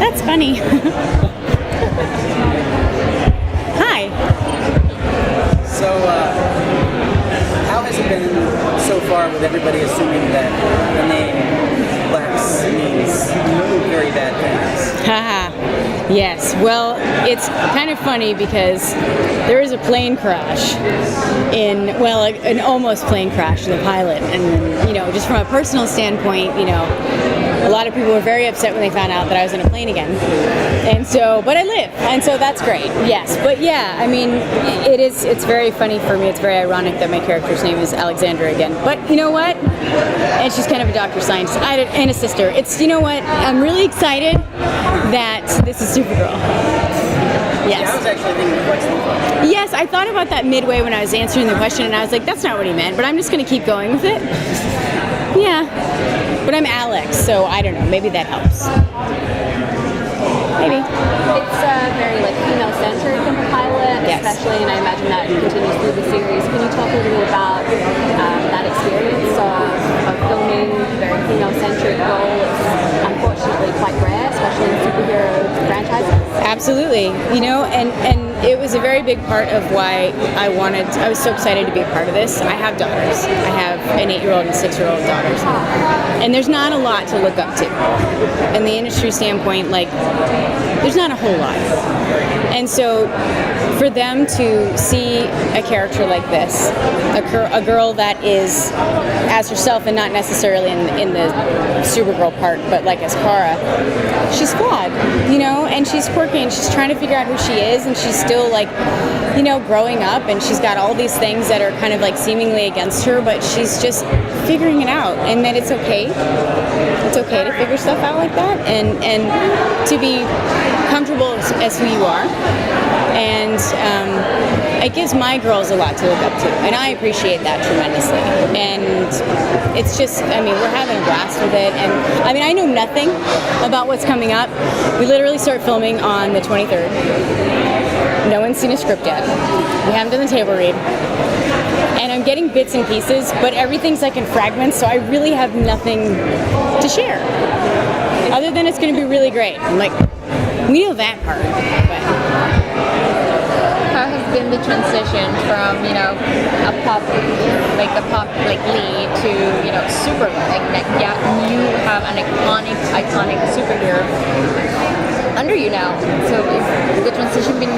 That's funny. Hi. So, how has it been so far with everybody assuming that the name Lex means very bad things? Haha. Yes. Well, it's kind of funny because there was a plane crash an almost plane crash in the pilot, and just from a personal standpoint, a lot of people were very upset when they found out that I was in a plane again. And so, but I live, and so that's great. Yes, but yeah, I mean, it's very funny for me. It's very ironic that my character's name is Alexandra again. But you know what? And she's kind of a doctor scientist and a sister. It's, you know what? I'm really excited that this is Supergirl. Yes. Yeah, I was actually thinking of Lex Luthor. Yes, I thought about that midway when I was answering the question, and I was like, that's not what he meant, but I'm just going to keep going with it. Yeah. But I'm Alex, so I don't know. Maybe that helps. Maybe. It's very female-centered in the pilot, yes. Especially, and I imagine that continues through the series. Can you talk a little bit about that experience of filming very female-centric role? It's unfortunately quite rare, especially in superhero franchises. Absolutely. And it was a very big part of why I was so excited to be a part of this. I have daughters. I have an 8-year-old and 6-year-old daughters. And there's not a lot to look up to. In the industry standpoint, there's not a whole lot. And so for them to see a character like this, a girl that is as herself and not necessarily in the Supergirl part, but as Kara, she's flawed, and she's quirky and she's trying to figure out who she is, and she's still growing up, and she's got all these things that are kind of seemingly against her, but she's just figuring it out, and that it's okay. It's okay to figure stuff out like that, and to be comfortable as who you are. And it gives my girls a lot to look up to, and I appreciate that tremendously. And it's just, we're having a blast with it. And I know nothing about what's coming up. We literally start filming on the 23rd. No one's seen a script yet. We haven't done the table read. And I'm getting bits and pieces, but everything's in fragments, so I really have nothing to share. Other than it's going to be really great. We know that part. But. How has been the transition from a pop like Leigh to Supergirl? You have an iconic superhero under you now. So is the transition been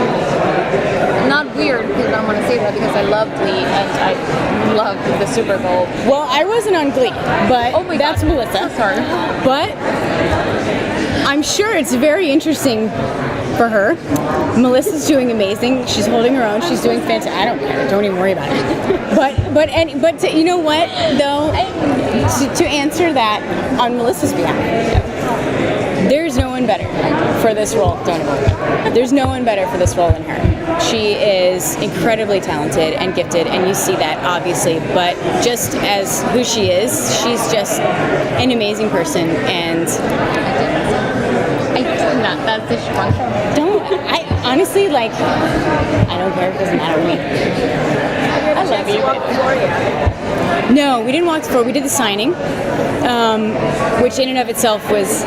not weird? Because I don't want to say that because I loved Leigh and I loved the Supergirl. Well, I wasn't on Glee, but that's Melissa. Sorry, but I'm sure it's very interesting for her. Melissa's doing amazing. She's holding her own. She's doing fantastic. I don't care. Don't even worry about it. But you know what though? To answer that on Melissa's behalf, there's no one better for this role. There's no one better for this role than her. She is incredibly talented and gifted, and you see that obviously. But just as who she is, she's just an amazing person. And that's the strong. I honestly I don't care. It doesn't matter to me. I love you. No, we didn't walk the floor. We did the signing, which in and of itself was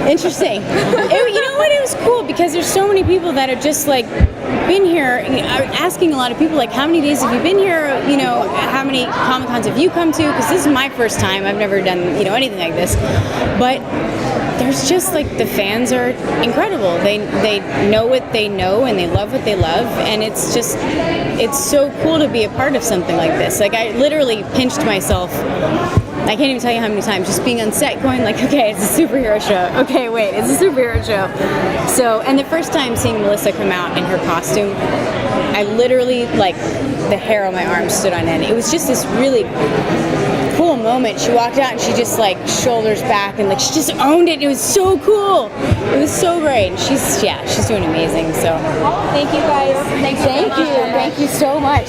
interesting. You know what? It was cool because there's so many people that are just been here. Asking a lot of people how many days have you been here? How many Comic-Cons have you come to? Because this is my first time. I've never done anything like this, but. There's just the fans are incredible. They know what they know and they love what they love, and it's so cool to be a part of something like this. I literally pinched myself. I can't even tell you how many times just being on set going okay, it's a superhero show. Okay, wait, it's a superhero show. So, and the first time seeing Melissa come out in her costume, I literally the hair on my arm stood on end. It was just this really cool moment. She walked out and she just shoulders back and she just owned it. It was so cool. It was so great. She's doing amazing. So Thank you guys. thank you so much.